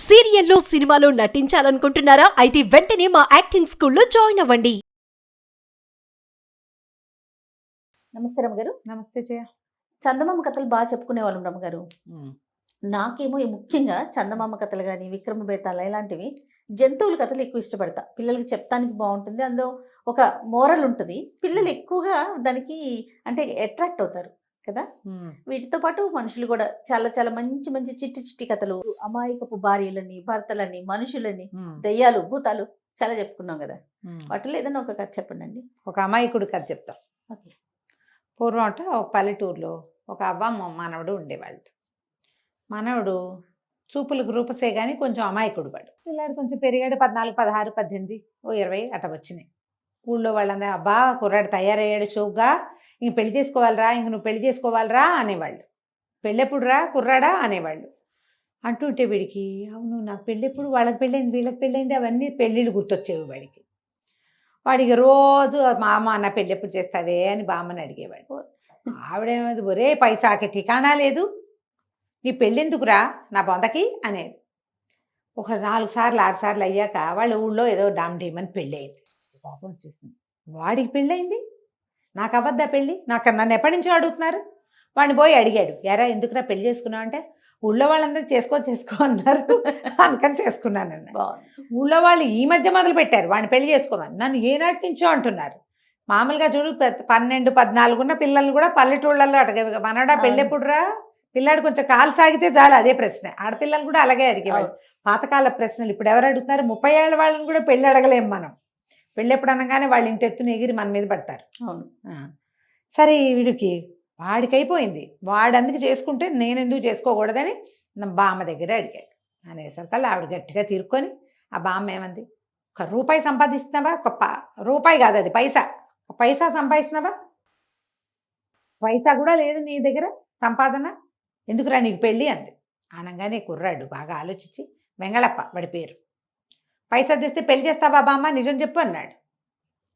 సీరియల్లో సినిమాలో నటించాలనుకుంటున్నారా? అయితే వెంటనే మా యాక్టింగ్ స్కూల్లో జాయిన్ అవ్వండి. నమస్తే రమ్మగారు. నమస్తే జయ. చందమామ కథలు బాగా చెప్పుకునేవాళ్ళం రమ్మగారు. నాకేమో ముఖ్యంగా చందమామ కథలు కానీ, విక్రమ బేతాళ ఇలాంటివి జంతువుల కథలు ఎక్కువ ఇష్టపడతా. పిల్లలకి చెప్తానికి బాగుంటుంది. అందులో ఒక మోరల్ ఉంటుంది. పిల్లలు ఎక్కువగా దానికి అంటే అట్రాక్ట్ అవుతారు కదా. వీటితో పాటు మనుషులు కూడా చాలా చాలా మంచి మంచి చిట్టి చిట్టి కథలు, అమాయకపు భార్యలని, భర్తలని, మనుషులని, దయ్యాలు, భూతాలు చాలా చెప్పుకున్నాం కదా. వాటిలో ఏదైనా ఒక కథ చెప్పండి. ఒక అమాయకుడు కథ చెప్తా. ఓకే. పూర్వం ఒక పల్లెటూరులో ఒక అవ్వ మనవడు ఉండేవాళ్ళు. మనవడు చూపులకు రూపసే కానీ కొంచెం అమాయకుడు వాడు. పిల్లాడు కొంచెం పెరిగాడు. 14, 16, 18, 20 అట్ట వచ్చినాయి. ఊళ్ళో వాళ్ళందరూ అబ్బా కుర్రాడు తయారయ్యాడు చౌగ్గా, ఇంక పెళ్లి చేసుకోవాలరా, ఇంక నువ్వు పెళ్లి చేసుకోవాలరా అనేవాళ్ళు. పెళ్ళెప్పుడు రా కుర్రాడా అనేవాళ్ళు. అంటుంటే వీడికి అవును నాకు పెళ్ళెప్పుడు, వాళ్ళకి పెళ్ళైంది, వీళ్ళకి పెళ్ళైంది, అవన్నీ పెళ్ళిళ్ళు గుర్తొచ్చేవి వాడికి. వాడికి రోజు మా అమ్మ అన్న పెళ్ళెప్పుడు చేస్తావే అని బామ్మని అడిగేవాడు. ఆవిడేమది ఒరే పైసాకి ఠికానా లేదు, నీ పెళ్ళెందుకురా నా బొందకి అనేది. ఒక 4 సార్లు 6 సార్లు అయ్యాక వాళ్ళ ఊళ్ళో ఏదో డామ్ డీమని పెళ్ళయింది. కోపం వచ్చేసింది. వాడికి పెళ్ళయింది, నాకు అబద్ధ పెళ్ళి, నన్ను ఎప్పటి నుంచో అడుగుతున్నారు. వాడిని పోయి అడిగాడు, ఎరా ఎందుకురా పెళ్లి చేసుకున్నావు అంటే ఊళ్ళో వాళ్ళందరూ చేసుకో అన్నారు, అందుకని చేసుకున్నానన్న. ఊళ్ళో వాళ్ళు ఈ మధ్య మొదలు పెట్టారు వాడిని పెళ్లి చేసుకోమని, నన్ను ఏనాటి నుంచో అంటున్నారు. మామూలుగా చూడు 12, 14 ఉన్న పిల్లలు కూడా పల్లెటూళ్ళల్లో అడిగేవి, మనడా పెళ్ళెప్పుడురా, పిల్లాడు కొంచెం కాలు సాగితే చాలు అదే ప్రశ్న. ఆడపిల్లలు కూడా అలాగే అడిగేవాళ్ళు. పాతకాల ప్రశ్నలు ఇప్పుడు ఎవరు అడుగుతున్నారు? 30 ఏళ్ళ వాళ్ళని కూడా పెళ్ళి అడగలేము మనం. పెళ్ళెప్పుడు అనగానే వాళ్ళు ఇంత ఎత్తున ఎగిరి మన మీద పడతారు. అవును. సరే వాడికి అయిపోయింది, వాడు అందుకు చేసుకుంటే నేను ఎందుకు చేసుకోకూడదని నా బామ్మ దగ్గర అడిగాడు. అనేసరికల్లా ఆవిడ గట్టిగా తీరుకొని ఆ బామ్మ ఏమంది, 1 రూపాయి సంపాదిస్తున్నావా? రూపాయి కాదు అది పైసా సంపాదిస్తున్నావా? పైసా కూడా లేదు నీ దగ్గర సంపాదన, ఎందుకురా నీకు పెళ్ళి అంది. అనగానే కుర్రాడు బాగా ఆలోచించి, వెంగళప్ప వాడి పేరు, పైసా తెస్తే పెళ్లి చేస్తావా బామ్మ, నిజం చెప్పు అన్నాడు.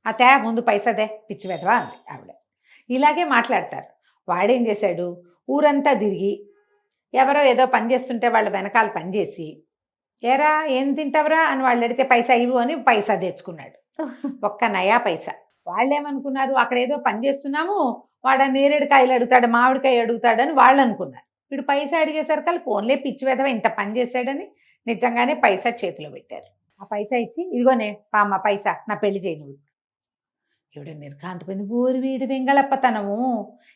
అతే ముందు పైసాదే పిచ్చి వెధవా అంది ఆవిడ. ఇలాగే మాట్లాడతారు. వాడేం చేశాడు, ఊరంతా తిరిగి ఎవరో ఏదో పని చేస్తుంటే వాళ్ళ వెనకాల పనిచేసి, ఏరా ఏం తింటావరా అని వాళ్ళు అడిగితే పైసా ఇవ్వు అని పైసా తెచ్చుకున్నాడు. ఒక్క నయా పైసా. వాళ్ళు ఏమనుకున్నారు, అక్కడ ఏదో పని చేస్తున్నాము, వాడు నేరేడుకాయలు అడుగుతాడు, మామిడికాయ అడుగుతాడని వాళ్ళు అనుకున్నారు. వీడు పైసా అడిగేసరికి ఫోన్లే పిచ్చి వెధవ ఇంత పని చేశాడని నిజంగానే పైసా చేతిలో పెట్టారు. ఆ పైసా ఇచ్చి, ఇదిగోనే పామ్మ పైసా, నా పెళ్లి చేయి నువ్వు. ఇవిడ నిర్ఘాంతపోయింది. ఊరి వీడి వెంగళప్పతనము,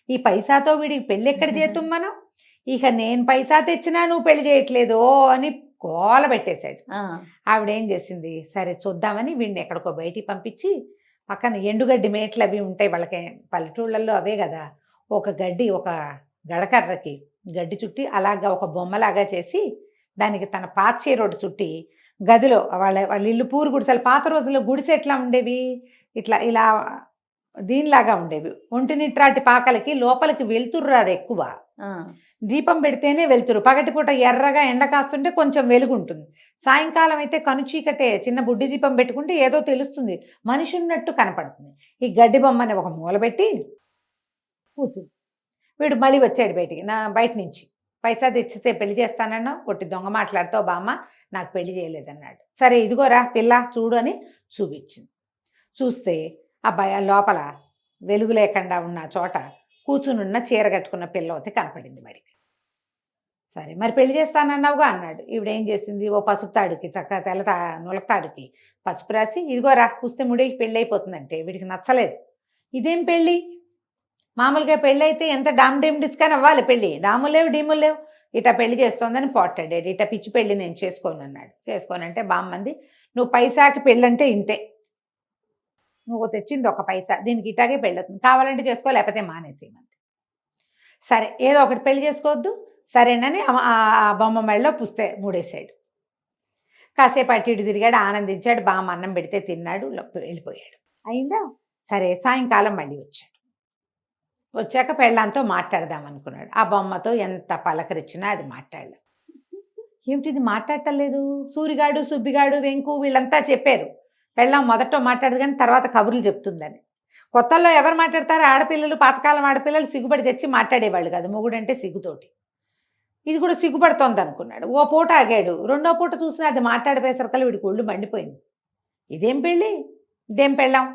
ఈ పైసాతో వీడికి పెళ్ళి ఎక్కడ చేద్దాం మనం, ఇక నేను పైసా తెచ్చినా నువ్వు పెళ్లి చేయట్లేదో అని గోల పెట్టేశాడు. ఆవిడేం చేసింది, సరే చూద్దామని వీడిని ఎక్కడికో బయటికి పంపించి పక్కన ఎండుగడ్డి మేట్లు అవి ఉంటాయి వాళ్ళకి, పల్లెటూళ్ళల్లో అవే కదా, ఒక గడకర్రకి గడ్డి చుట్టి అలాగా ఒక బొమ్మలాగా చేసి దానికి తన పాచీరోడు చుట్టి గదిలో వాళ్ళ ఇల్లు పూరు గుడిసెలు, పాత రోజుల్లో గుడిసె ఎట్లా ఉండేవి, ఇలా దీనిలాగా ఉండేవి, ఒంటినిట్రాటి పాకలకి లోపలికి వెలుతురు రాదు ఎక్కువ, దీపం పెడితేనే వెలుతురు, పగటిపూట ఎర్రగా ఎండ కాస్తుంటే కొంచెం వెలుగు ఉంటుంది, సాయంకాలం అయితే కనుచీకటే చిన్న బుడ్డి దీపం పెట్టుకుంటే ఏదో తెలుస్తుంది, మనిషి ఉన్నట్టు కనపడుతుంది. ఈ గడ్డి బొమ్మని ఒక మూల పెట్టి కూర్చుంది. వీడు మళ్ళీ వచ్చాడు బయట నుంచి, పైసా తెచ్చితే పెళ్లి చేస్తానన్నా, కొట్టి దొంగ మాట్లాడుతావు బామ్మ, నాకు పెళ్లి చేయలేదన్నాడు. సరే ఇదిగోరా పిల్ల చూడు అని చూపించింది. చూస్తే అబ్బాయి లోపల వెలుగు లేకుండా ఉన్న చోట కూర్చునున్న చీర కట్టుకున్న పిల్లవతి కనపడింది వాడికి. సరే మరి పెళ్లి చేస్తానన్నావుగా అన్నాడు. ఈవిడేం చేసింది, ఓ పసుపు తాడుకి చక్కగా నులక తాడుకి పసుపు రాసి, ఇదిగోరా పుస్తే ముడికి పెళ్ళి అయిపోతుందంటే వీడికి నచ్చలేదు. ఇదేం పెళ్ళి, మామూలుగా పెళ్ళి అయితే ఎంత డామ్ డేమ్ డిస్కాన్ అవ్వాలి, పెళ్ళి డాములు లేవు డీములు లేవు, ఇట పెళ్లి చేస్తోందని పోట్టాడాడు. ఇట పిచ్చి పెళ్ళి నేను చేసుకోను అన్నాడు. చేసుకోనంటే బామ్మంది, నువ్వు పైసాకి పెళ్ళంటే ఇంతే, నువ్వు తెచ్చింది ఒక పైసా, దీనికి ఇటాగే పెళ్ళవుతుంది, కావాలంటే చేసుకో లేకపోతే మానేసేయమంది. సరే ఏదో ఒకటి పెళ్లి చేసుకోవద్దు సరేనని ఆ బొమ్మ మెళ్ళలో పుస్తే మూడేశాడు. కాసేపు అటు ఇటు తిరిగాడు, ఆనందించాడు, బామ్మ అన్నం పెడితే తిన్నాడు, వెళ్ళిపోయాడు. అయిందా, సరే సాయంకాలం మళ్ళీ వచ్చాక పెళ్ళంతో మాట్లాడదాం అనుకున్నాడు. ఆ బొమ్మతో ఎంత పలకరించినా అది మాట్లాడలేదు. ఏమిటిది మాట్లాడటం లేదు, సూరిగాడు సుబ్బిగాడు వెంకు వీళ్ళంతా చెప్పారు పెళ్ళం మొదట మాట్లాడదు కానీ తర్వాత కబుర్లు చెప్తుందని. కొత్తల్లో ఎవరు మాట్లాడతారు, ఆడపిల్లలు, పాతకాలం ఆడపిల్లలు సిగ్గుపడి చచ్చి మాట్లాడేవాళ్ళు కాదు, మొగుడంటే సిగ్గుతోటి. ఇది కూడా సిగ్గుపడుతోంది అనుకున్నాడు. ఓ పూట ఆగాడు. రెండో పూట చూసినా అది మాట్లాడిపోయేసరికల్లా వీడికి ఒళ్ళు మండిపోయింది. ఇదేం పెళ్ళి, ఇదేం పెళ్ళాం,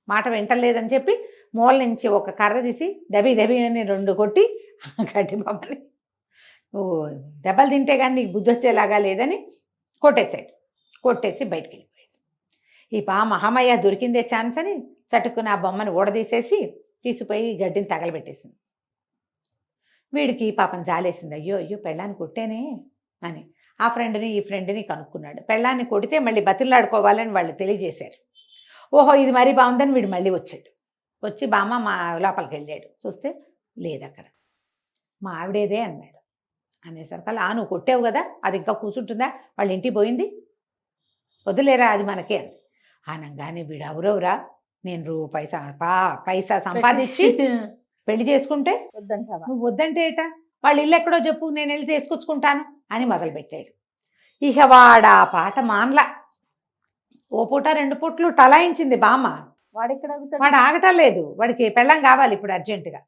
మాట వింటలేదని చెప్పి మూల నుంచి ఒక కర్ర తీసి దబి దబి అని 2 కొట్టి గడ్డి బొమ్మని, నువ్వు దెబ్బలు తింటే కానీ నీకు బుద్ధి వచ్చేలాగా లేదని కొట్టేశాడు. కొట్టేసి బయటికి వెళ్ళిపోయాడు. ఈ మహామయ్య దొరికిందే ఛాన్స్ అని చటుక్కున ఆ బొమ్మను ఊడదీసేసి తీసిపోయి గడ్డిని తగలబెట్టేసింది. వీడికి పాపం జాలేసింది. అయ్యో అయ్యో పెళ్ళాన్ని కొట్టేనే అని ఆ ఫ్రెండ్ని ఈ ఫ్రెండ్ని కనుక్కున్నాడు. పెళ్ళాన్ని కొడితే మళ్ళీ బతిలాడుకోవాలని వాళ్ళు తెలియజేశారు. ఓహో ఇది మరీ బాగుందని వీడు మళ్ళీ వచ్చాడు. వచ్చి బామ్మ మా లోపలికి వెళ్ళాడు. చూస్తే లేదు అక్కడ. మా ఆవిడేదే అన్నాడు. అనేసరికల్లా నువ్వు కొట్టావు కదా, అది ఇంకా కూర్చుంటుందా, వాళ్ళ ఇంటికి పోయింది, వదిలేరా అది మనకే అంది. అనగానే వీడు ఎవరెవరా, నేను పైసా సంపాదించి పెళ్లి చేసుకుంటే వద్దంటావా? నువ్వు వద్దంటే ఏటా, వాళ్ళ ఇల్లు ఎక్కడో చెప్పు, నేను వెళ్ళి తీసుకొచ్చుకుంటాను అని మొదలుపెట్టాడు. ఇక వాడా పాట మానలా. ఓ పూట 2 పూటలు టలాయించింది బామ్మ. వాడెక్కడ ఆగుతాడు? వాడు ఆగటం లేదు. వాడికి పెళ్ళం కావాలి ఇప్పుడు అర్జెంటుగా.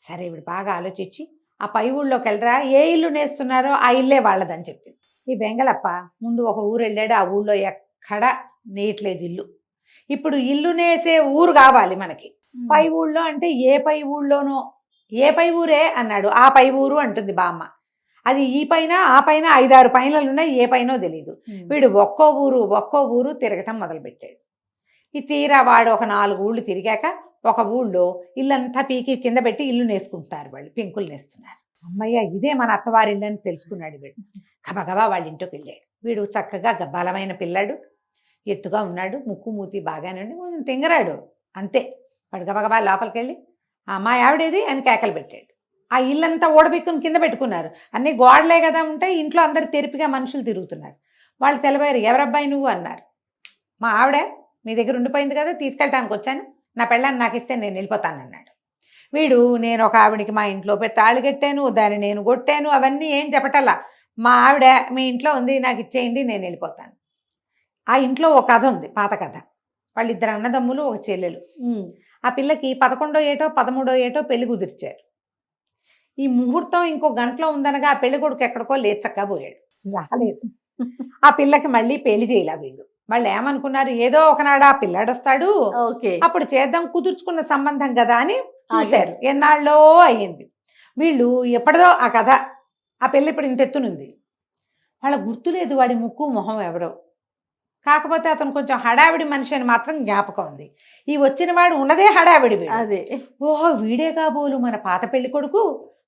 సరే వీడు బాగా ఆలోచించి ఆ పై ఊళ్ళోకి వెళ్ళరా, ఏ ఇల్లు నేస్తున్నారో ఆ ఇల్లే వాళ్ళదని చెప్పింది. ఈ వెంగళప్ప ముందు ఒక ఊరు వెళ్ళాడు. ఆ ఊళ్ళో ఎక్కడ నేయట్లేదు ఇల్లు. ఇప్పుడు ఇల్లు నేసే ఊరు కావాలి మనకి. పై ఊళ్ళో అంటే ఏ పై ఊళ్ళోనో, ఏ పై ఊరే అన్నాడు. ఆ పై ఊరు అంటుంది బామ్మ. అది ఈ పైన ఆ పైన 5-6 పైనలు ఉన్నాయి, ఏ పైనో తెలియదు. వీడు ఒక్కో ఊరు తిరగటం మొదలుపెట్టాడు. ఈ తీరా వాడు ఒక 4 ఊళ్ళు తిరిగాక ఒక ఊళ్ళో ఇల్లంతా పీకి కింద పెట్టి ఇల్లు నేసుకుంటున్నారు వాళ్ళు, పెంకులు నేస్తున్నారు. అమ్మయ్య ఇదే మన అత్తవారిల్లు అని తెలుసుకున్నాడు వీడు. గబగబా వాళ్ళ ఇంట్లోకి వెళ్ళాడు. వీడు చక్కగా బలమైన పిల్లాడు, ఎత్తుగా ఉన్నాడు, ముక్కు మూతి బాగానే ఉండి తింగరాడు అంతే. వాడు గబగబా లోపలికి వెళ్ళి మా ఆవిడేది అని కేకలు పెట్టాడు. ఆ ఇల్లంతా ఓడబెక్కుని కింద పెట్టుకున్నారు. అన్నీ గోడలే కదా ఉంటాయి, ఇంట్లో అందరు తెరిపిగా మనుషులు తిరుగుతున్నారు. వాళ్ళు తెలవారు, ఎవరబ్బాయి నువ్వు అన్నారు. మా ఆవిడ మీ దగ్గర ఉండిపోయింది కదా, తీసుకెళ్ళటానికి వచ్చాను, నా పెళ్ళాన్ని నాకు ఇస్తే నేను వెళ్ళిపోతానన్నాడు. వీడు నేను ఒక ఆవిడికి మా ఇంట్లో తాళి కట్టాను, దాన్ని నేను కొట్టాను, అవన్నీ ఏం చెప్పటల్లా. మా ఆవిడ మీ ఇంట్లో ఉంది, నాకు ఇచ్చేయండి, నేను వెళ్ళిపోతాను. ఆ ఇంట్లో ఒక కథ ఉంది, పాత కథ. వాళ్ళిద్దరు అన్నదమ్ములు, ఒక చెల్లెలు. ఆ పిల్లకి 11వ ఏటో 13వ ఏటో పెళ్లి కుదిర్చారు. ఈ ముహూర్తం ఇంకో గంటలో ఉందనగా ఆ పెళ్లి కొడుకు ఎక్కడికో లేచక్కపోయాడు, రాలేదు. ఆ పిల్లకి మళ్ళీ పెళ్లి చేయలే వీళ్ళు. వాళ్ళు ఏమనుకున్నారు, ఏదో ఒకనాడు ఆ పిల్లాడు వస్తాడు, అప్పుడు చేద్దాం, కుదుర్చుకున్న సంబంధం కదా అని చూశారు. ఎన్నాళ్ళో అయ్యింది. వీళ్ళు ఎప్పటిదో ఆ కథ, ఆ పెళ్ళి ఇప్పుడు ఇంత ఎత్తునుంది. వాళ్ళ గుర్తులేదు వాడి ముక్కు మొహం ఎవరో. కాకపోతే అతను కొంచెం హడావిడి మనిషి అని మాత్రం జ్ఞాపకం ఉంది. ఈ వచ్చిన వాడు ఉన్నదే హడావిడి. అదే ఓహో వీడే కాబోలు మన పాత పెళ్లి కొడుకు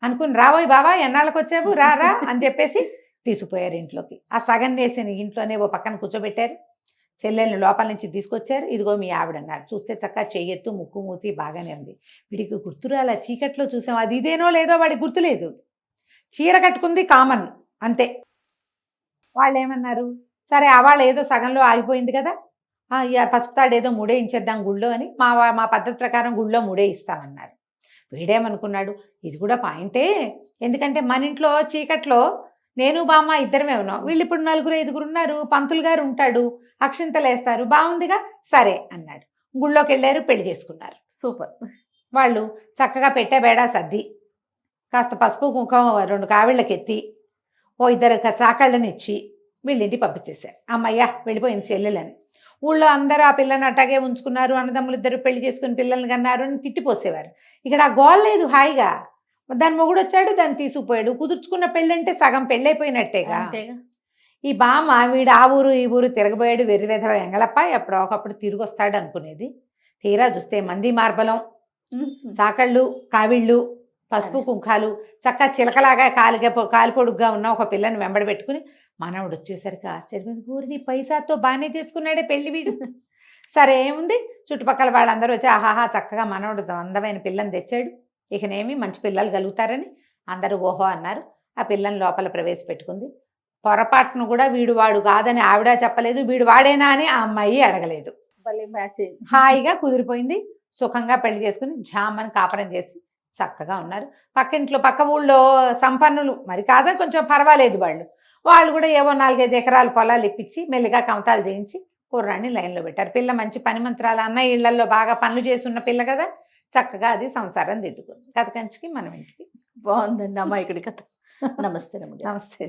అనుకుని, రాబోయ్ బాబా ఎన్నాళ్ళకి వచ్చావు, రారా అని చెప్పేసి తీసుకుపోయారు ఇంట్లోకి. ఆ సగం వేసిన ఇంట్లోనే ఓ పక్కన కూర్చోబెట్టారు. చెల్లెల్ని లోపల నుంచి తీసుకొచ్చారు. ఇదిగో మీ ఆవిడ అన్నారు. చూస్తే చక్కగా చెయ్యెత్తు, ముక్కు మూతి బాగానే ఉంది. వీడికి గుర్తురాలా, చీకట్లో చూసాం, అది ఇదేనో లేదో వాడికి గుర్తులేదు. చీర కట్టుకుంది కామన్ అంతే. వాళ్ళు ఏమన్నారు, సరే వాళ్ళ ఏదో సగంలో ఆగిపోయింది కదా, పసుపు తాడు ఏదో ముడే ఇచ్చేద్దాం గుళ్ళో అని మా పద్ధతి ప్రకారం గుళ్ళో ముడే ఇస్తామన్నారు. వీడేమనుకున్నాడు, ఇది కూడా పాయింటే, ఎందుకంటే మన ఇంట్లో చీకట్లో నేను బామ్మ ఇద్దరమే ఉన్నాం, వీళ్ళు ఇప్పుడు 4-5 ఉన్నారు, పంతులు గారు ఉంటాడు, అక్షింతలు వేస్తారు, బాగుందిగా సరే అన్నాడు. గుళ్ళోకి వెళ్ళారు, పెళ్లి చేసుకున్నారు. సూపర్. వాళ్ళు చక్కగా పెట్టే బేడా సర్ది, కాస్త పసుపు కుంకుమ 2 కావిళ్ళకి ఎత్తి, ఓ 2 చాకళ్ళని ఇచ్చి వీళ్ళింటి పంపించేశారు. అమ్మయ్య వెళ్ళిపోయింది చెల్లెలని. ఊళ్ళో అందరూ ఆ పిల్లని అట్టాగే ఉంచుకున్నారు. అన్నదమ్ములు 2 పెళ్లి చేసుకుని పిల్లల్ని కన్నారు అని తిట్టిపోసేవారు. ఇక్కడ ఆ గోల్ లేదు, హాయిగా దాని మొగుడు వచ్చాడు, దాన్ని తీసుకుపోయాడు. కుదుర్చుకున్న పెళ్ళంటే సగం పెళ్ళైపోయినట్టేగా. ఈ బామ్మ వీడు ఆ ఊరు ఈ ఊరు తిరగబోయాడు, వెర్రివెధవ ఎంగళప్ప, ఎప్పుడో ఒకప్పుడు తిరిగి వస్తాడు అనుకునేది. తీరా చూస్తే మంది మార్బలం, చాకళ్ళు, కావిళ్ళు, పసుపు కుంకాలు, చక్కగా చిలకలాగా కాలిపొడుగ్గా ఉన్న ఒక పిల్లని వెంబడి పెట్టుకుని మనవడు వచ్చేసరికి ఆశ్చర్యం, ఊరిని పైసాతో బాగానే చేసుకున్నాడే పెళ్లి వీడు. సరే ఏముంది, చుట్టుపక్కల వాళ్ళందరూ వచ్చి ఆహాహా చక్కగా మనవడు అందమైన పిల్లని తెచ్చాడు, ఇకనేమి మంచి పిల్లలు కలుగుతారని అందరూ ఓహో అన్నారు. ఆ పిల్లని లోపల ప్రవేశపెట్టుకుంది. పొరపాటును కూడా వీడు వాడు కాదని ఆవిడ చెప్పలేదు, వీడు వాడేనా అని ఆ అమ్మాయి అడగలేదు. హాయిగా కుదిరిపోయింది. సుఖంగా పెళ్లి చేసుకుని జామని కాపురం చేసి చక్కగా ఉన్నారు. పక్క ఊళ్ళో సంపన్నులు మరి కాదా, కొంచెం పర్వాలేదు వాళ్ళు కూడా ఏవో 4-5 ఎకరాల పొలాలు ఇప్పించి మెల్లిగా కమతాలు చేయించి కుర్రాన్ని లైన్లో పెట్టారు. పిల్ల మంచి పని మంత్రాలు, అన్నయ్య ఇళ్లలో బాగా పనులు చేసి ఉన్న పిల్ల కదా, చక్కగా అది సంసారం దిద్దుకుంది. కథ కంచికి మనం ఇంటికి. బాగుందండి అమ్మాయి ఇక్కడ కథ. నమస్తే రమ్మగారు. నమస్తే